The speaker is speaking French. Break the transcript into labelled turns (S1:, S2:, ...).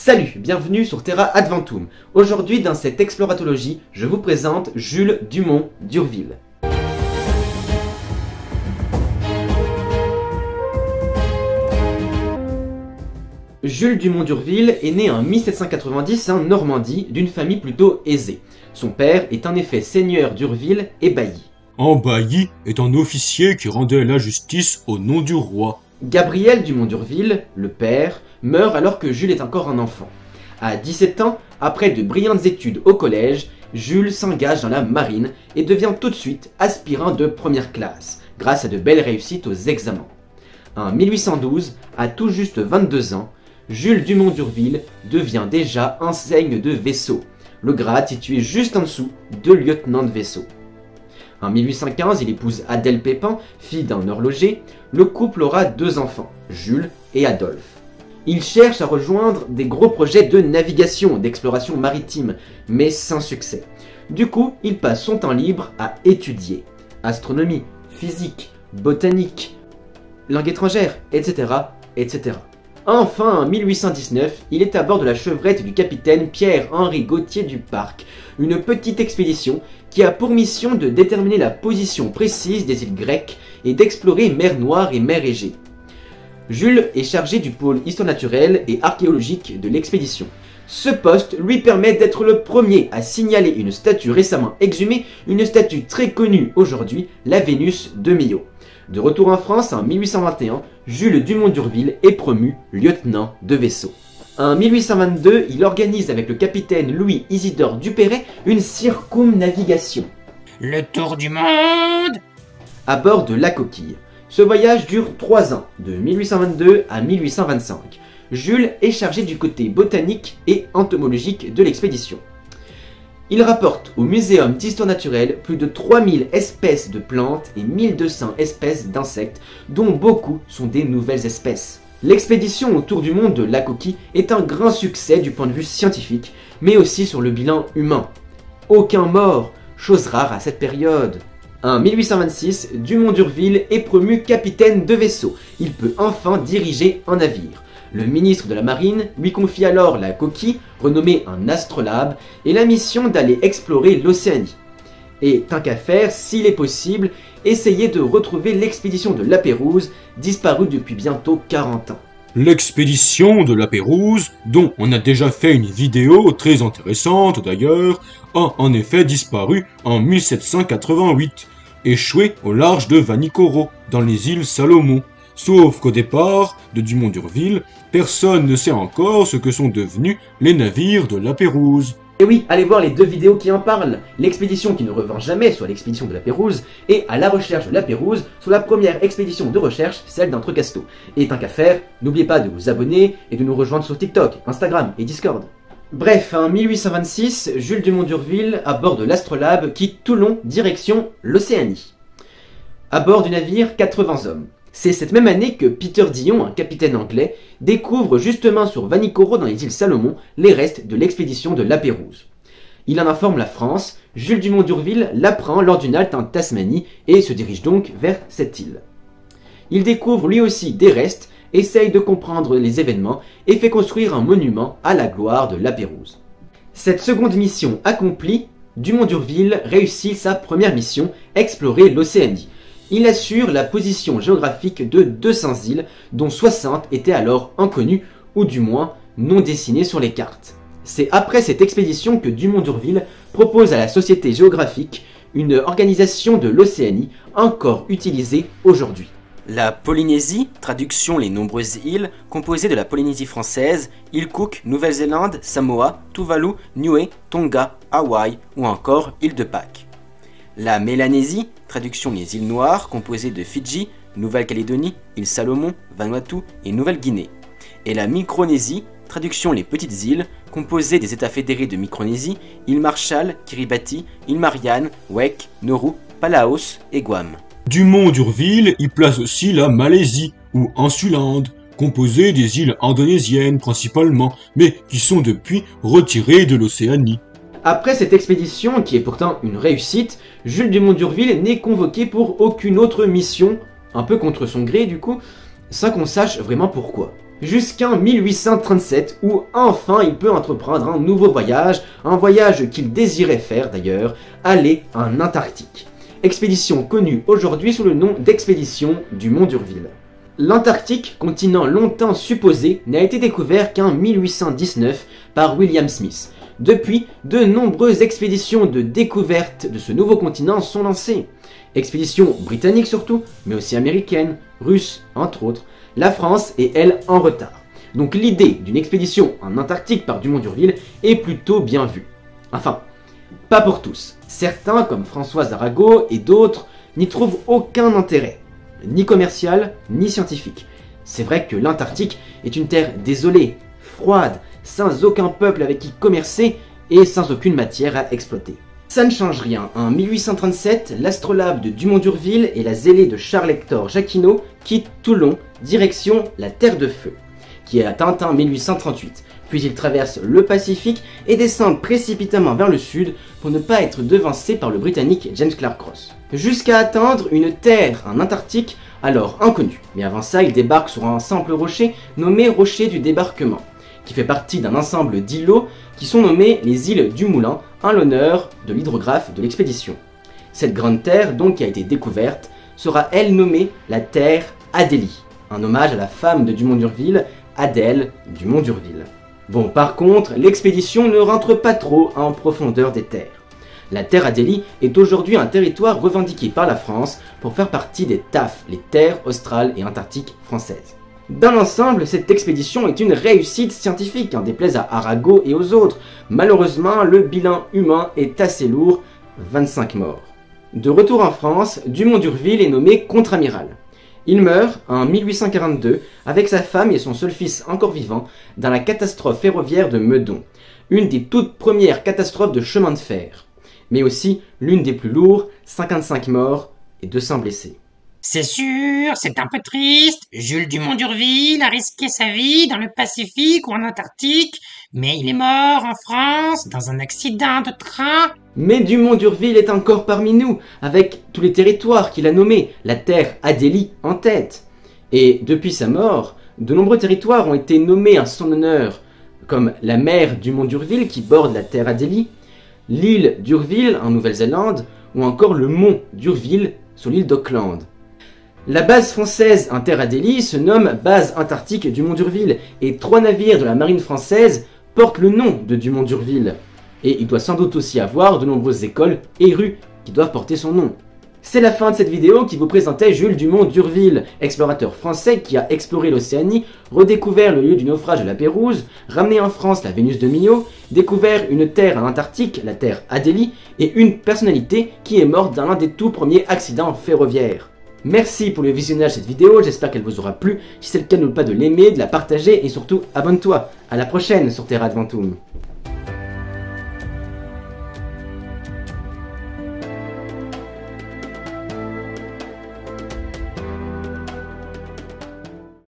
S1: Salut, bienvenue sur Terra Adventum. Aujourd'hui, dans cette exploratologie, je vous présente Jules Dumont d'Urville. Jules Dumont d'Urville est né en 1790 en Normandie d'une famille plutôt aisée. Son père est en effet seigneur d'Urville et bailli.
S2: Un bailli est un officier qui rendait la justice au nom du roi.
S1: Gabriel Dumont d'Urville, le père, meurt alors que Jules est encore un enfant. À 17 ans, après de brillantes études au collège, Jules s'engage dans la marine et devient tout de suite aspirant de première classe, grâce à de belles réussites aux examens. En 1812, à tout juste 22 ans, Jules Dumont d'Urville devient déjà enseigne de vaisseau, le grade situé juste en dessous de lieutenant de vaisseau. En 1815, il épouse Adèle Pépin, fille d'un horloger. Le couple aura 2 enfants, Jules et Adolphe. Il cherche à rejoindre des gros projets de navigation, d'exploration maritime, mais sans succès. Du coup, il passe son temps libre à étudier astronomie, physique, botanique, langue étrangère, etc., etc. Enfin, en 1819, il est à bord de la chevrette du capitaine Pierre-Henri Gauthier du Parc, une petite expédition qui a pour mission de déterminer la position précise des îles grecques et d'explorer mer Noire et mer Égée. Jules est chargé du pôle histoire naturelle et archéologique de l'expédition. Ce poste lui permet d'être le premier à signaler une statue récemment exhumée, une statue très connue aujourd'hui, la Vénus de Millau. De retour en France en 1821, Jules Dumont d'Urville est promu lieutenant de vaisseau. En 1822, il organise avec le capitaine Louis-Isidore Dupéret une circumnavigation.
S3: Le tour du monde
S1: À bord de la Coquille. Ce voyage dure 3 ans, de 1822 à 1825. Jules est chargé du côté botanique et entomologique de l'expédition. Il rapporte au Muséum d'histoire naturelle plus de 3000 espèces de plantes et 1200 espèces d'insectes, dont beaucoup sont des nouvelles espèces. L'expédition autour du monde de la Coquille est un grand succès du point de vue scientifique, mais aussi sur le bilan humain. Aucun mort, chose rare à cette période. En 1826, Dumont d'Urville est promu capitaine de vaisseau. Il peut enfin diriger un navire. Le ministre de la Marine lui confie alors la Coquille, renommée un astrolabe, et la mission d'aller explorer l'Océanie. Et tant qu'à faire, s'il est possible, essayer de retrouver l'expédition de La Pérouse, disparue depuis bientôt 40 ans.
S2: L'expédition de La Pérouse, dont on a déjà fait une vidéo très intéressante d'ailleurs, a en effet disparu en 1788, échouée au large de Vanikoro, dans les îles Salomon. Sauf qu'au départ de Dumont d'Urville, personne ne sait encore ce que sont devenus les navires de La Pérouse.
S1: Et oui, allez voir les 2 vidéos qui en parlent. L'expédition qui ne revint jamais, soit l'expédition de La Pérouse, et à la recherche de La Pérouse, soit la première expédition de recherche, celle d'Entrecasteaux. Et tant qu'à faire, n'oubliez pas de vous abonner et de nous rejoindre sur TikTok, Instagram et Discord. Bref, en 1826, Jules Dumont d'Urville aborde l'Astrolabe quitte Toulon direction l'Océanie. À bord du navire, 80 hommes. C'est cette même année que Peter Dillon, un capitaine anglais, découvre justement sur Vanikoro dans les îles Salomon les restes de l'expédition de La Pérouse. Il en informe la France, Jules Dumont d'Urville l'apprend lors d'une halte en Tasmanie et se dirige donc vers cette île. Il découvre lui aussi des restes, essaye de comprendre les événements et fait construire un monument à la gloire de La Pérouse. Cette seconde mission accomplie, Dumont d'Urville réussit sa première mission, explorer l'Océanie. Il assure la position géographique de 200 îles, dont 60 étaient alors inconnues, ou du moins non dessinées sur les cartes. C'est après cette expédition que Dumont d'Urville propose à la Société géographique une organisation de l'Océanie encore utilisée aujourd'hui. La Polynésie, traduction les nombreuses îles, composées de la Polynésie française, île Cook, Nouvelle-Zélande, Samoa, Tuvalu, Niue, Tonga, Hawaï ou encore île de Pâques. La Mélanésie, traduction les îles Noires, composées de Fidji, Nouvelle-Calédonie, île Salomon, Vanuatu et Nouvelle-Guinée. Et la Micronésie, traduction les petites îles, composées des États fédérés de Micronésie, île Marshall, Kiribati, île Marianne, Wake, Nauru, Palaos et Guam.
S2: Dumont d'Urville y place aussi la Malaisie, ou Insulande, composée des îles indonésiennes principalement, mais qui sont depuis retirées de l'Océanie.
S1: Après cette expédition, qui est pourtant une réussite, Jules Dumont d'Urville n'est convoqué pour aucune autre mission, un peu contre son gré du coup, sans qu'on sache vraiment pourquoi. Jusqu'en 1837 où enfin il peut entreprendre un nouveau voyage, un voyage qu'il désirait faire d'ailleurs, aller en Antarctique. Expédition connue aujourd'hui sous le nom d'expédition du Mont d'Urville. L'Antarctique, continent longtemps supposé, n'a été découvert qu'en 1819 par William Smith. Depuis, de nombreuses expéditions de découverte de ce nouveau continent sont lancées. Expéditions britanniques surtout, mais aussi américaines, russes entre autres. La France est elle en retard. Donc l'idée d'une expédition en Antarctique par Dumont d'Urville est plutôt bien vue. Enfin, pas pour tous. Certains, comme Françoise Arago et d'autres, n'y trouvent aucun intérêt, ni commercial, ni scientifique. C'est vrai que l'Antarctique est une terre désolée, froide, sans aucun peuple avec qui commercer et sans aucune matière à exploiter. Ça ne change rien. En 1837, l'astrolabe de Dumont d'Urville et la zélée de Charles-Hector Jacquinot quittent Toulon, direction la Terre de Feu, qui est atteinte en 1838. Puis ils traversent le Pacifique et descendent précipitamment vers le sud pour ne pas être devancés par le Britannique James Clark Ross. Jusqu'à atteindre une terre en Antarctique alors inconnue. Mais avant ça, ils débarquent sur un simple rocher nommé Rocher du Débarquement, qui fait partie d'un ensemble d'îlots qui sont nommés les îles du Moulin, en l'honneur de l'hydrographe de l'expédition. Cette grande terre, donc, qui a été découverte, sera elle nommée la terre Adélie, un hommage à la femme de Dumont d'Urville, Adèle Dumont d'Urville. Bon, par contre, l'expédition ne rentre pas trop en profondeur des terres. La terre Adélie est aujourd'hui un territoire revendiqué par la France pour faire partie des TAF, les terres australes et antarctiques françaises. Dans l'ensemble, cette expédition est une réussite scientifique, en déplaise à Arago et aux autres. Malheureusement, le bilan humain est assez lourd, 25 morts. De retour en France, Dumont d'Urville est nommé contre-amiral. Il meurt en 1842 avec sa femme et son seul fils encore vivant dans la catastrophe ferroviaire de Meudon, une des toutes premières catastrophes de chemin de fer, mais aussi l'une des plus lourdes, 55 morts et 200 blessés.
S3: C'est sûr, c'est un peu triste. Jules Dumont d'Urville a risqué sa vie dans le Pacifique ou en Antarctique, mais il est mort en France dans un accident de train.
S1: Mais Dumont d'Urville est encore parmi nous, avec tous les territoires qu'il a nommés, la terre Adélie en tête. Et depuis sa mort, de nombreux territoires ont été nommés en son honneur, comme la mer Dumont d'Urville qui borde la terre Adélie, l'île d'Urville en Nouvelle-Zélande, ou encore le mont d'Urville sur l'île d'Auckland. La base française en terre Adélie se nomme Base Antarctique Dumont d'Urville, et 3 navires de la marine française portent le nom de Dumont d'Urville. Et il doit sans doute aussi avoir de nombreuses écoles et rues qui doivent porter son nom. C'est la fin de cette vidéo qui vous présentait Jules Dumont d'Urville, explorateur français qui a exploré l'Océanie, redécouvert le lieu du naufrage de la Pérouse, ramené en France la Vénus de Milo, découvert une terre en Antarctique, la terre Adélie, et une personnalité qui est morte dans l'un des tout premiers accidents ferroviaires. Merci pour le visionnage de cette vidéo, j'espère qu'elle vous aura plu. Si c'est le cas, n'oublie pas de l'aimer, de la partager et surtout abonne-toi. À la prochaine sur Terra Adventum.